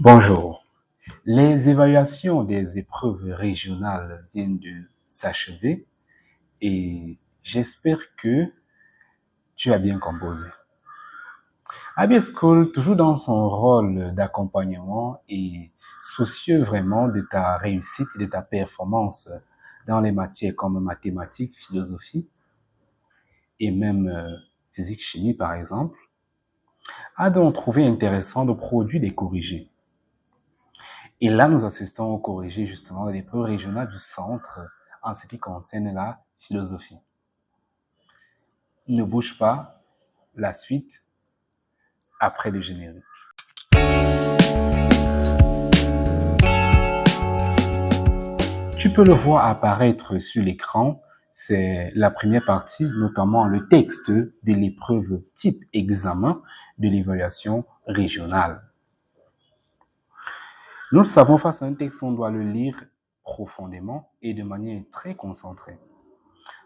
Bonjour. Les évaluations des épreuves régionales viennent de s'achever et j'espère que tu as bien composé. Abia School, toujours dans son rôle d'accompagnement et soucieux vraiment de ta réussite et de ta performance dans les matières comme mathématiques, philosophie et même physique, chimie par exemple, a donc trouvé intéressant de produire des corrigés. Et là, nous assistons au corrigé justement de l'épreuve régionale du centre en ce qui concerne la philosophie. Ne bouge pas, la suite après le générique. Tu peux le voir apparaître sur l'écran, c'est la première partie, notamment le texte de l'épreuve type examen de l'évaluation régionale. Nous le savons, face à un texte, on doit le lire profondément et de manière très concentrée.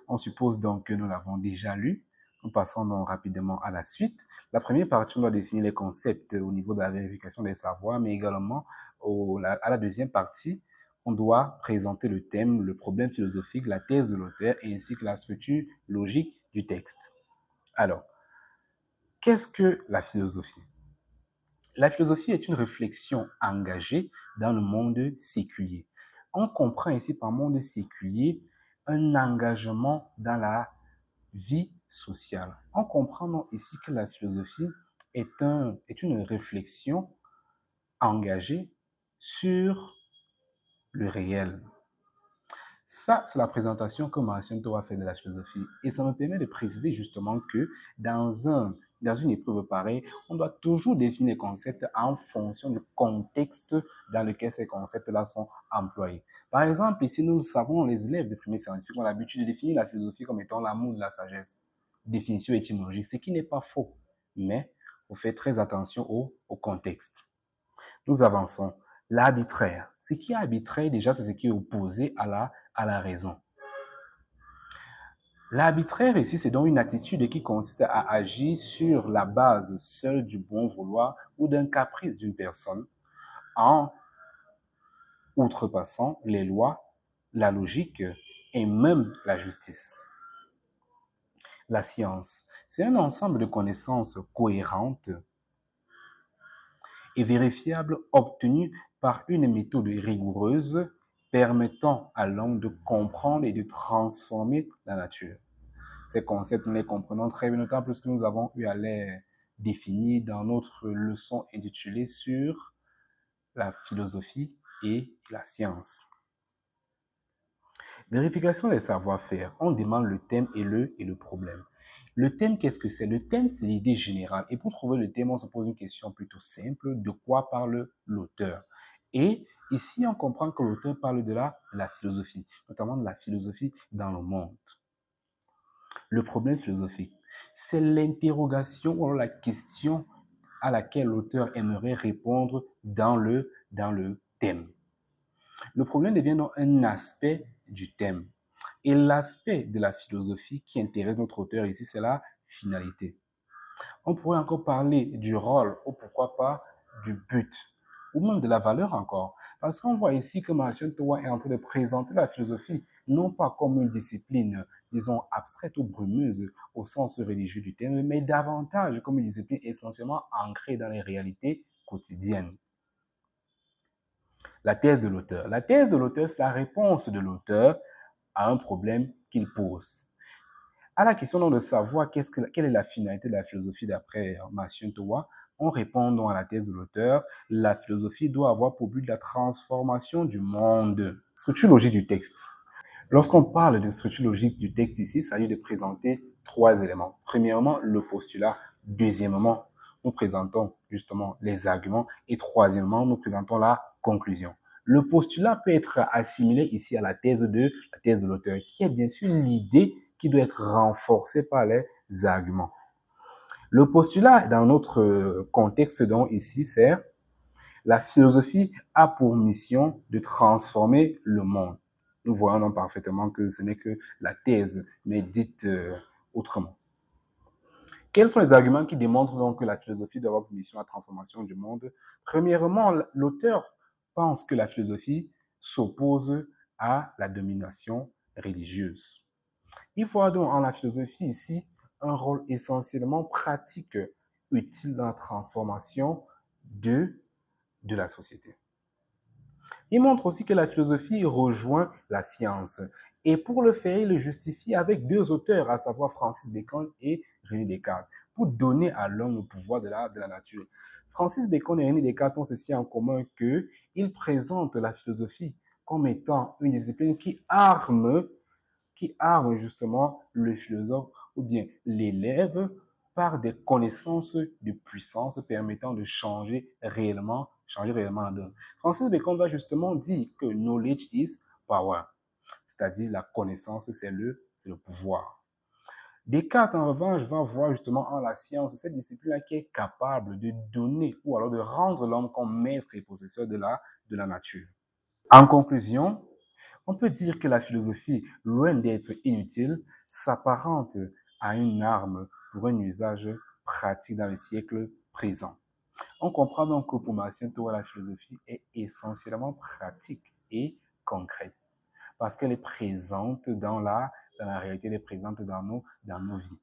On suppose donc que nous l'avons déjà lu. Nous passons donc rapidement à la suite. La première partie, on doit définir les concepts au niveau de la vérification des savoirs, mais également à la deuxième partie, on doit présenter le thème, le problème philosophique, la thèse de l'auteur ainsi que la structure logique du texte. Alors, qu'est-ce que la philosophie? La philosophie est une réflexion engagée dans le monde séculier. On comprend ici par monde séculier un engagement dans la vie sociale. On comprend donc ici que la philosophie est une réflexion engagée sur le réel. Ça, c'est la présentation que Marcion a fait de la philosophie. Et ça me permet de préciser justement que dans une épreuve pareille, on doit toujours définir les concepts en fonction du contexte dans lequel ces concepts-là sont employés. Par exemple, ici, nous savons, les élèves de premier scientifique ont l'habitude de définir la philosophie comme étant l'amour de la sagesse. Définition étymologique, ce qui n'est pas faux, mais il faut faire très attention au contexte. Nous avançons. L'arbitraire. Ce qui est arbitraire, déjà, c'est ce qui est opposé à la raison. L'arbitraire ici, c'est donc une attitude qui consiste à agir sur la base seule du bon vouloir ou d'un caprice d'une personne en outrepassant les lois, la logique et même la justice. La science, c'est un ensemble de connaissances cohérentes et vérifiables obtenues par une méthode rigoureuse permettant à l'homme de comprendre et de transformer la nature. Ces concepts, nous les comprenons très bien, notamment puisque nous avons eu à les définir dans notre leçon intitulée sur la philosophie et la science. Vérification des savoir-faire. On demande le thème et le problème. Le thème, qu'est-ce que c'est? Le thème, c'est l'idée générale. Et pour trouver le thème, on se pose une question plutôt simple. De quoi parle l'auteur? Et ici, on comprend que l'auteur parle de la philosophie, notamment de la philosophie dans le monde. Le problème philosophique, c'est l'interrogation ou la question à laquelle l'auteur aimerait répondre dans le thème. Le problème devient donc un aspect du thème. Et l'aspect de la philosophie qui intéresse notre auteur ici, c'est la finalité. On pourrait encore parler du rôle ou pourquoi pas du but ou même de la valeur encore. Parce qu'on voit ici que Marcion Toa est en train de présenter la philosophie non pas comme une discipline, disons, abstraite ou brumeuse au sens religieux du terme, mais davantage comme une discipline essentiellement ancrée dans les réalités quotidiennes. La thèse de l'auteur. La thèse de l'auteur, c'est la réponse de l'auteur à un problème qu'il pose. À la question donc de savoir quelle est la finalité de la philosophie d'après Marcion Toa, on répond donc à la thèse de l'auteur, la philosophie doit avoir pour but la transformation du monde. Structure logique du texte. Lorsqu'on parle de structure logique du texte ici, il s'agit de présenter trois éléments. Premièrement, le postulat. Deuxièmement, nous présentons justement les arguments. Et troisièmement, nous présentons la conclusion. Le postulat peut être assimilé ici à la thèse de l'auteur, qui est bien sûr l'idée qui doit être renforcée par les arguments. Le postulat, dans notre contexte donc ici, c'est la philosophie a pour mission de transformer le monde. Nous voyons donc parfaitement que ce n'est que la thèse, mais dite autrement. Quels sont les arguments qui démontrent donc que la philosophie doit avoir pour mission la transformation du monde? Premièrement, l'auteur pense que la philosophie s'oppose à la domination religieuse. Il voit donc en la philosophie ici un rôle essentiellement pratique utile dans la transformation de la société. Il montre aussi que la philosophie rejoint la science. Et pour le faire, il le justifie avec deux auteurs, à savoir Francis Bacon et René Descartes, pour donner à l'homme le pouvoir de la nature. Francis Bacon et René Descartes ont ceci en commun qu'ils présentent la philosophie comme étant une discipline qui arme justement le philosophe ou bien l'élève par des connaissances de puissance permettant de changer réellement la donne. Francis Bacon va justement dire que knowledge is power, c'est-à-dire la connaissance, c'est le pouvoir. Descartes, en revanche, va voir justement en la science cette discipline-là qui est capable de donner ou alors de rendre l'homme comme maître et possesseur de la nature. En conclusion, on peut dire que la philosophie, loin d'être inutile, s'apparente à une arme pour un usage pratique dans le siècle présent. On comprend donc que pour Marcin Toura, la philosophie est essentiellement pratique et concrète parce qu'elle est présente dans la réalité, elle est présente dans nos vies.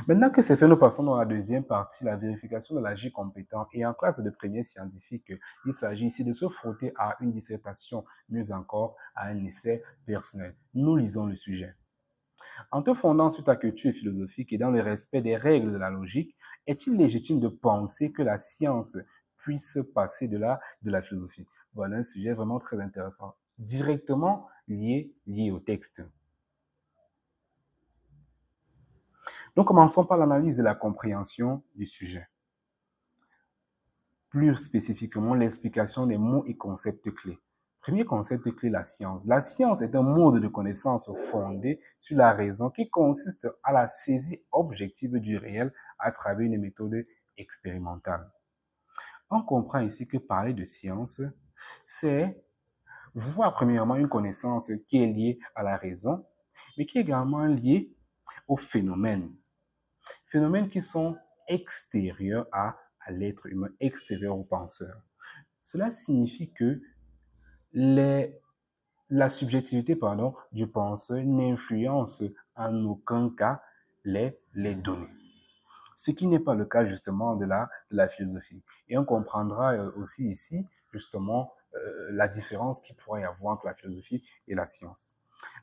Maintenant que c'est fait, nous passons dans la deuxième partie, la vérification de l'agir compétent. Et en classe de première scientifique, il s'agit ici de se frotter à une dissertation, mieux encore à un essai personnel. Nous lisons le sujet. En te fondant sur ta culture philosophique et dans le respect des règles de la logique, est-il légitime de penser que la science puisse passer de la philosophie? Voilà un sujet vraiment très intéressant, directement lié au texte. Nous commençons par l'analyse et la compréhension du sujet. Plus spécifiquement, l'explication des mots et concepts clés. Premier concept clé, la science. La science est un mode de connaissance fondé sur la raison qui consiste à la saisie objective du réel à travers une méthode expérimentale. On comprend ici que parler de science, c'est voir premièrement une connaissance qui est liée à la raison, mais qui est également liée aux phénomènes. Phénomènes qui sont extérieurs à l'être humain, extérieurs aux penseurs. Cela signifie que la subjectivité du penseur n'influence en aucun cas les données. Ce qui n'est pas le cas justement de la philosophie. Et on comprendra aussi ici justement la différence qu'il pourrait y avoir entre la philosophie et la science.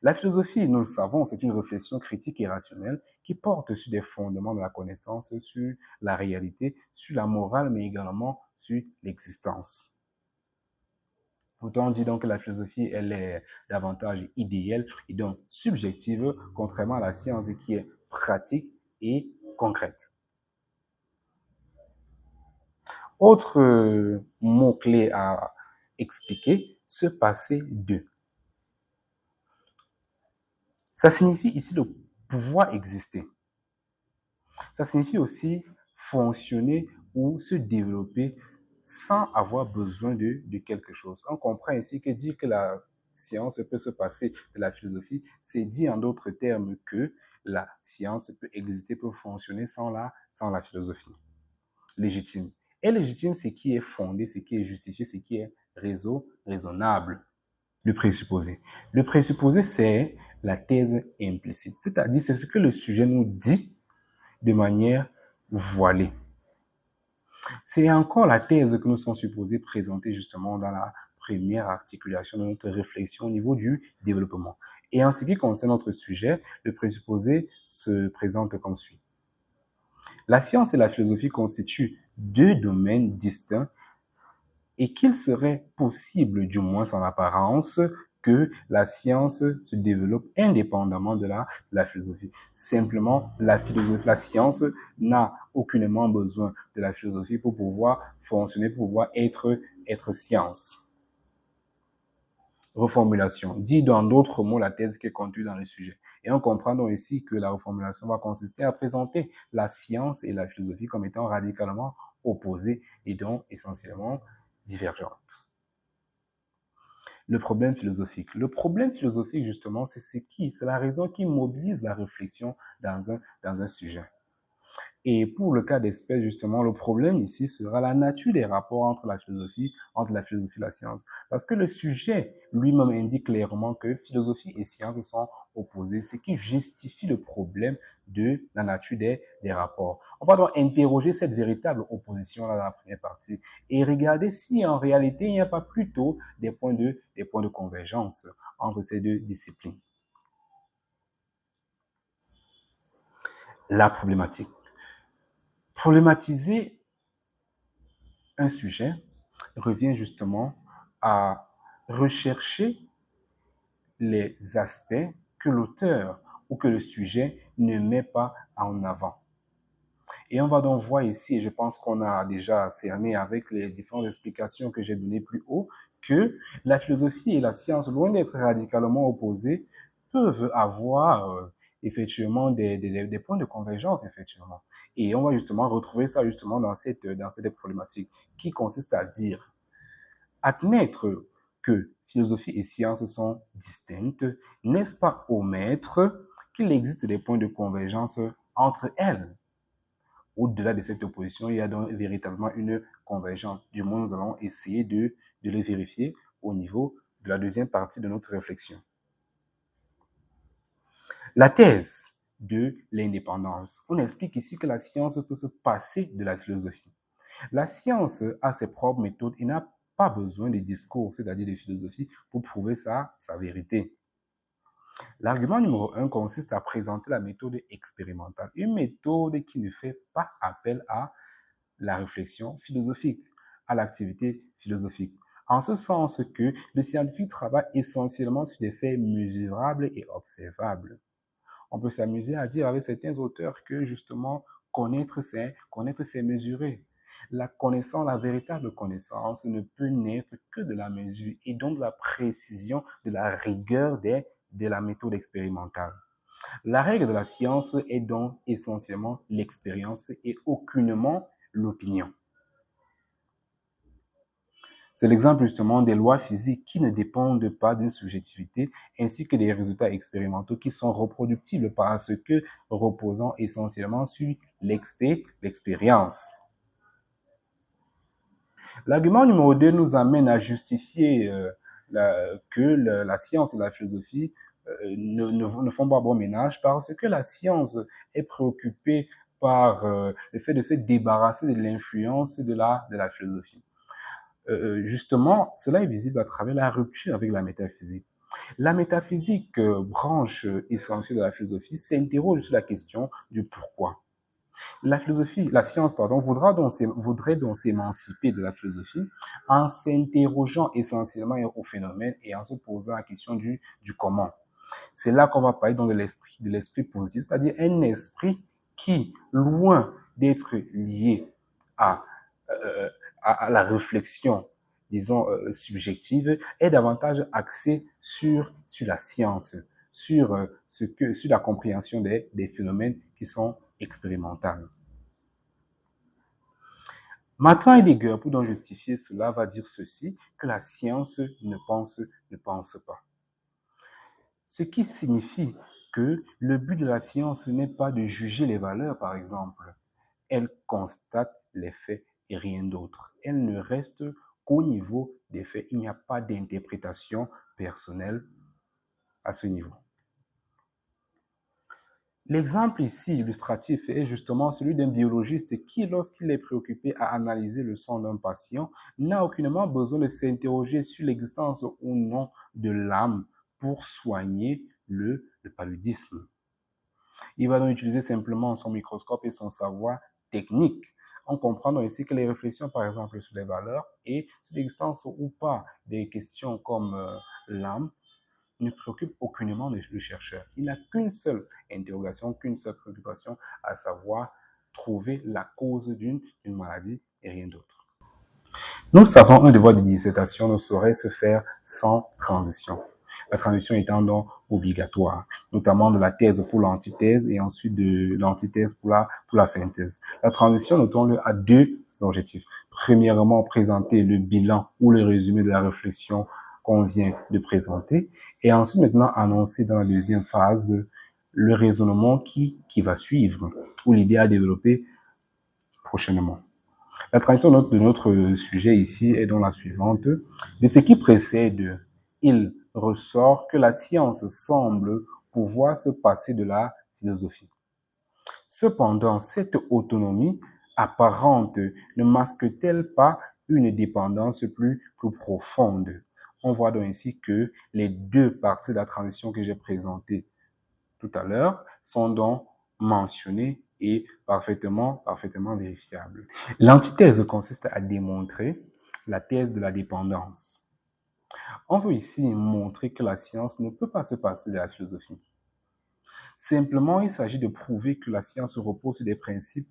La philosophie, nous le savons, c'est une réflexion critique et rationnelle qui porte sur des fondements de la connaissance, sur la réalité, sur la morale, mais également sur l'existence. Pourtant, on dit donc que la philosophie, elle est davantage idéale et donc subjective, contrairement à la science qui est pratique et concrète. Autre mot-clé à expliquer, se passer de. Ça signifie ici le pouvoir exister. Ça signifie aussi fonctionner ou se développer sans avoir besoin de quelque chose. On comprend ici que dire que la science peut se passer de la philosophie, c'est dire en d'autres termes que la science peut exister, peut fonctionner sans la philosophie. Légitime. Et légitime, c'est qui est fondé, c'est qui est justifié, c'est qui est raisonnable. Le présupposé. Le présupposé, c'est la thèse implicite. C'est-à-dire, c'est ce que le sujet nous dit de manière voilée. C'est encore la thèse que nous sommes supposés présenter justement dans la première articulation de notre réflexion au niveau du développement. Et en ce qui concerne notre sujet, le présupposé se présente comme suit. La science et la philosophie constituent deux domaines distincts et qu'il serait possible, du moins en apparence, que la science se développe indépendamment de la philosophie. Simplement, la science n'a aucunement besoin de la philosophie pour pouvoir fonctionner, pour pouvoir être science. Reformulation. Dit dans d'autres mots la thèse qui est contenue dans le sujet. Et on comprend donc ici que la reformulation va consister à présenter la science et la philosophie comme étant radicalement opposées et donc essentiellement divergentes. le problème philosophique. Le problème philosophique, justement, c'est la raison qui mobilise la réflexion dans un sujet. Et pour le cas d'espèce, justement, le problème ici sera la nature des rapports entre la philosophie et la science. Parce que le sujet lui-même indique clairement que philosophie et science sont opposés, ce qui justifie le problème de la nature des rapports. On va donc interroger cette véritable opposition dans la première partie et regarder si en réalité il n'y a pas plutôt des points de convergence entre ces deux disciplines. La problématique. Problématiser un sujet revient justement à rechercher les aspects que l'auteur ou que le sujet ne met pas en avant. Et on va donc voir ici, et je pense qu'on a déjà cerné avec les différentes explications que j'ai données plus haut, que la philosophie et la science, loin d'être radicalement opposées, peuvent avoir effectivement des points de convergence, effectivement. Et on va justement retrouver ça justement dans cette problématique qui consiste à dire, admettre que philosophie et science sont distinctes, n'est-ce pas omettre qu'il existe des points de convergence entre elles? Au-delà de cette opposition, il y a donc véritablement une convergence. Du moins, nous allons essayer de le vérifier au niveau de la deuxième partie de notre réflexion. La thèse de l'indépendance. On explique ici que la science peut se passer de la philosophie. La science a ses propres méthodes et n'a pas besoin de discours, c'est-à-dire de philosophie, pour prouver sa vérité. L'argument numéro 1 consiste à présenter la méthode expérimentale, une méthode qui ne fait pas appel à la réflexion philosophique, à l'activité philosophique. En ce sens que le scientifique travaille essentiellement sur des faits mesurables et observables. On peut s'amuser à dire avec certains auteurs que justement connaître c'est mesurer. La connaissance, la véritable connaissance ne peut naître que de la mesure et donc de la précision, de la rigueur de la méthode expérimentale. La règle de la science est donc essentiellement l'expérience et aucunement l'opinion. C'est l'exemple justement des lois physiques qui ne dépendent pas d'une subjectivité ainsi que des résultats expérimentaux qui sont reproductibles parce que reposant essentiellement sur l'expérience. L'argument numéro 2 nous amène à justifier que la science et la philosophie ne font pas bon ménage parce que la science est préoccupée par le fait de se débarrasser de l'influence de la philosophie. Justement, cela est visible à travers la rupture avec la métaphysique. La métaphysique, branche essentielle de la philosophie, s'interroge sur la question du pourquoi. La science, voudrait donc s'émanciper de la philosophie en s'interrogeant essentiellement au phénomène et en se posant la question du comment. C'est là qu'on va parler donc de l'esprit positif, c'est-à-dire un esprit qui, loin d'être lié à la réflexion, disons, subjective, est davantage axée sur la science, sur la compréhension des phénomènes qui sont expérimentaux. Martin Heidegger, pour donc justifier cela, va dire ceci, que la science ne pense pas. Ce qui signifie que le but de la science n'est pas de juger les valeurs, par exemple. Elle constate les faits et rien d'autre. Elle ne reste qu'au niveau des faits. Il n'y a pas d'interprétation personnelle à ce niveau. L'exemple ici illustratif est justement celui d'un biologiste qui, lorsqu'il est préoccupé à analyser le sang d'un patient, n'a aucunement besoin de s'interroger sur l'existence ou non de l'âme pour soigner le paludisme. Il va donc utiliser simplement son microscope et son savoir technique. On comprend donc ici que les réflexions, par exemple, sur les valeurs et sur l'existence ou pas des questions comme l'âme ne préoccupe aucunement le chercheur. Il n'a qu'une seule interrogation, qu'une seule préoccupation, à savoir trouver la cause d'une maladie et rien d'autre. Nous savons, un devoir de dissertation ne saurait se faire sans transition. La transition étant donc obligatoire, notamment de la thèse pour l'antithèse et ensuite de l'antithèse pour la synthèse. La transition, notons-le, a deux objectifs. Premièrement, présenter le bilan ou le résumé de la réflexion qu'on vient de présenter et ensuite maintenant annoncer dans la deuxième phase le raisonnement qui va suivre ou l'idée à développer prochainement. La transition de notre sujet ici est donc la suivante. De ce qui précède, il ressort que la science semble pouvoir se passer de la philosophie. Cependant, cette autonomie apparente ne masque-t-elle pas une dépendance plus profonde? On voit donc ici que les deux parties de la transition que j'ai présentées tout à l'heure sont donc mentionnées et parfaitement vérifiables. L'antithèse consiste à démontrer la thèse de la dépendance. On veut ici montrer que la science ne peut pas se passer de la philosophie. Simplement, il s'agit de prouver que la science repose sur des principes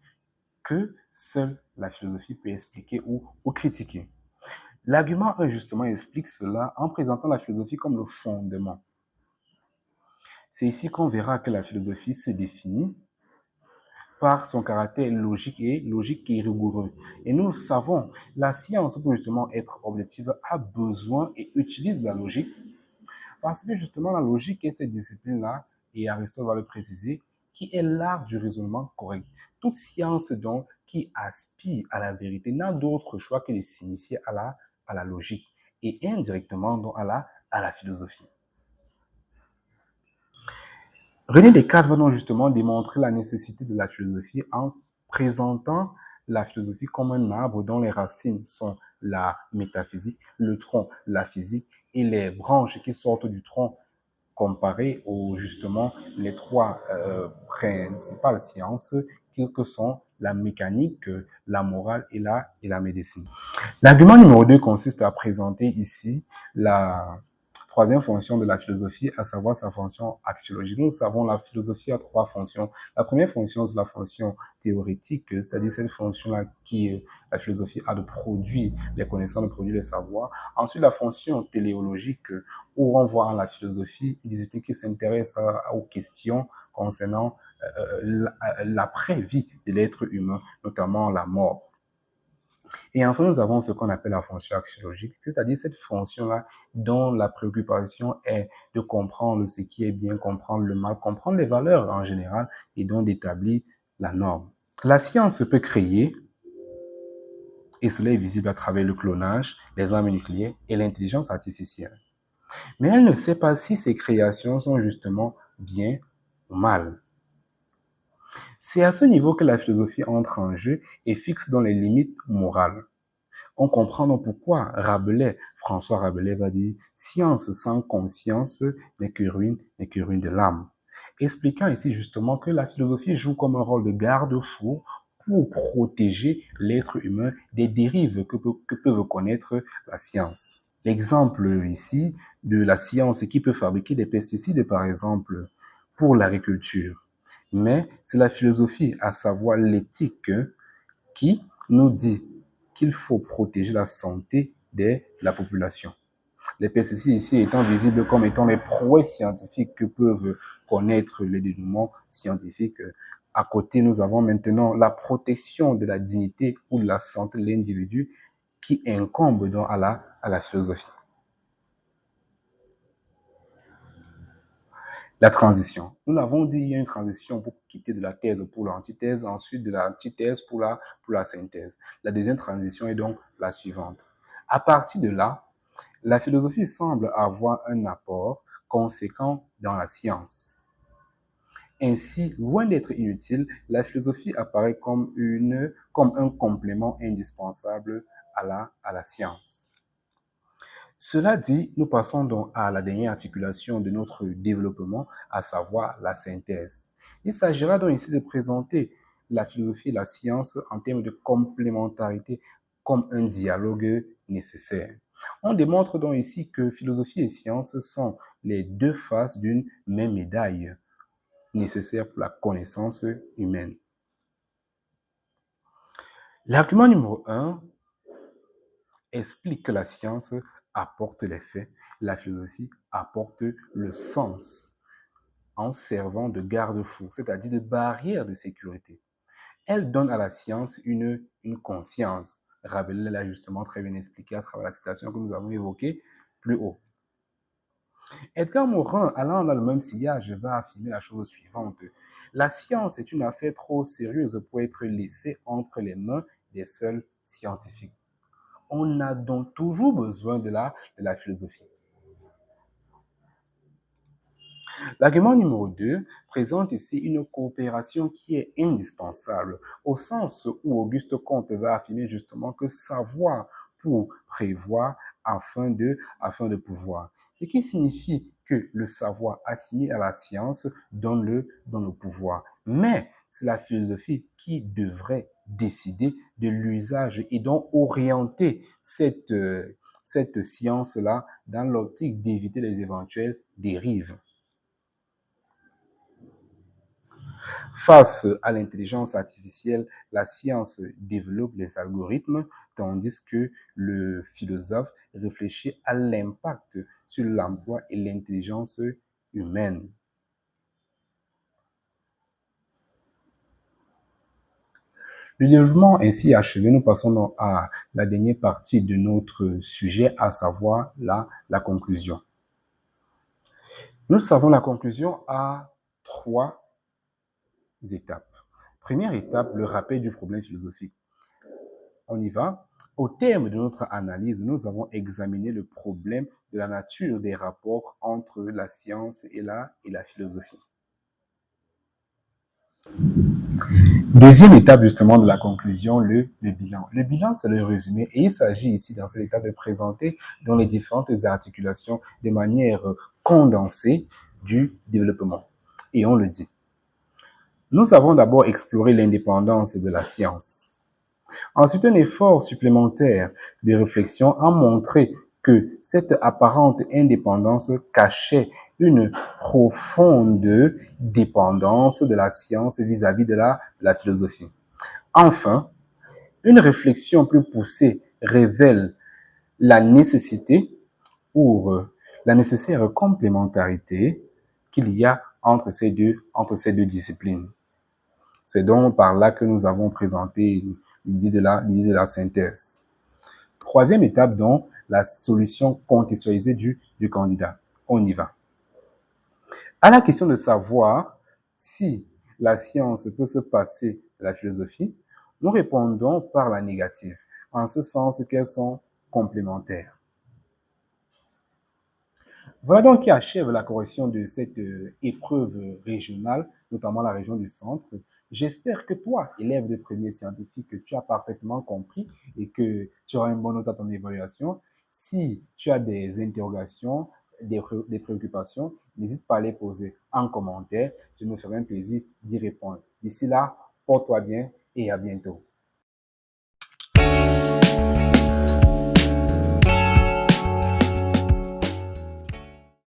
que seule la philosophie peut expliquer ou critiquer. L'argument 1 justement explique cela en présentant la philosophie comme le fondement. C'est ici qu'on verra que la philosophie se définit par son caractère logique et rigoureux. Et nous le savons, la science, pour justement être objective, a besoin et utilise la logique parce que justement la logique est cette discipline-là, et Aristote va le préciser, qui est l'art du raisonnement correct. Toute science donc qui aspire à la vérité n'a d'autre choix que de s'initier à la logique et indirectement donc à la philosophie. René Descartes va donc justement démontrer la nécessité de la philosophie en présentant la philosophie comme un arbre dont les racines sont la métaphysique, le tronc, la physique, et les branches qui sortent du tronc comparées aux justement les trois principales sciences que sont la mécanique, la morale et la médecine. L'argument numéro 2 consiste à présenter ici la troisième fonction de la philosophie, à savoir sa fonction axiologique. Nous savons la philosophie a trois fonctions. La première fonction, c'est la fonction théorétique, c'est-à-dire cette fonction-là qui la philosophie a de produire les connaissances, de produire les savoirs. Ensuite, la fonction téléologique, où on voit en la philosophie une discipline qui s'intéresse aux questions concernant l'après-vie de l'être humain, notamment la mort. Et enfin, nous avons ce qu'on appelle la fonction axiologique, c'est-à-dire cette fonction-là dont la préoccupation est de comprendre ce qui est bien, comprendre le mal, comprendre les valeurs en général et donc d'établir la norme. La science peut créer, et cela est visible à travers le clonage, les armes nucléaires et l'intelligence artificielle. Mais elle ne sait pas si ces créations sont justement bien ou mal. C'est à ce niveau que la philosophie entre en jeu et fixe dans les limites morales. On comprend donc pourquoi François Rabelais va dire « Science sans conscience n'est que ruine de l'âme », expliquant ici justement que la philosophie joue comme un rôle de garde-fou pour protéger l'être humain des dérives que peut connaître la science. L'exemple ici de la science qui peut fabriquer des pesticides, par exemple, pour l'agriculture. Mais c'est la philosophie, à savoir l'éthique, qui nous dit qu'il faut protéger la santé de la population. Les pesticides ici étant visibles comme étant les prouesses scientifiques que peuvent connaître les dénouements scientifiques. À côté, nous avons maintenant la protection de la dignité ou de la santé de l'individu qui incombe donc à la philosophie. La transition. Nous l'avons dit, il y a une transition pour quitter de la thèse pour l'antithèse, ensuite de l'antithèse pour la synthèse. La deuxième transition est donc la suivante. À partir de là, la philosophie semble avoir un apport conséquent dans la science. Ainsi, loin d'être inutile, la philosophie apparaît comme un complément indispensable à la science. Cela dit, nous passons donc à la dernière articulation de notre développement, à savoir la synthèse. Il s'agira donc ici de présenter la philosophie et la science en termes de complémentarité comme un dialogue nécessaire. On démontre donc ici que philosophie et science sont les deux faces d'une même médaille nécessaire pour la connaissance humaine. L'argument numéro 1 explique que la science apporte les faits, la philosophie apporte le sens en servant de garde-fou, c'est-à-dire de barrière de sécurité. Elle donne à la science une conscience. Rabelais l'a justement très bien expliqué à travers la citation que nous avons évoquée. plus haut. Edgar Morin, allant dans le même sillage, va affirmer la chose suivante. La science est une affaire trop sérieuse pour être laissée entre les mains des seuls scientifiques. On a donc toujours besoin de la philosophie. L'argument numéro 2 présente ici une coopération qui est indispensable, au sens où Auguste Comte va affirmer justement que savoir pour prévoir afin de pouvoir. Ce qui signifie que le savoir assimilé à la science donne le pouvoir. Mais c'est la philosophie qui devrait décider de l'usage et donc orienter cette science-là dans l'optique d'éviter les éventuelles dérives. Face à l'intelligence artificielle, la science développe les algorithmes, tandis que le philosophe réfléchit à l'impact sur l'emploi et l'intelligence humaine. Le développement ainsi achevé, nous passons à la dernière partie de notre sujet, à savoir la conclusion. Nous savons la conclusion à 3 étapes. Première étape, le rappel du problème philosophique. On y va. Au terme de notre analyse, nous avons examiné le problème de la nature des rapports entre la science et la philosophie. Deuxième étape justement de la conclusion, le bilan. Le bilan, c'est le résumé et il s'agit ici dans cette étape de présenter dans les différentes articulations de manière condensée du développement. Et on le dit. Nous avons d'abord exploré l'indépendance de la science. Ensuite, un effort supplémentaire de réflexion a montré que cette apparente indépendance cachait une profonde dépendance de la science vis-à-vis de la philosophie. Enfin, une réflexion plus poussée révèle la nécessité ou la nécessaire complémentarité qu'il y a entre ces deux disciplines. C'est donc par là que nous avons présenté l'idée de la synthèse. Troisième étape, donc, la solution contextualisée du candidat. On y va. À la question de savoir si la science peut se passer de la philosophie, nous répondons par la négative, en ce sens qu'elles sont complémentaires. Voilà donc qui achève la correction de cette épreuve régionale, notamment la région du centre. J'espère que toi, élève de premier scientifique, que tu as parfaitement compris et que tu auras une bonne note à ton évaluation. Si tu as des interrogations, des préoccupations, n'hésite pas à les poser en commentaire. Je me ferai un plaisir d'y répondre. D'ici là, porte-toi bien et à bientôt.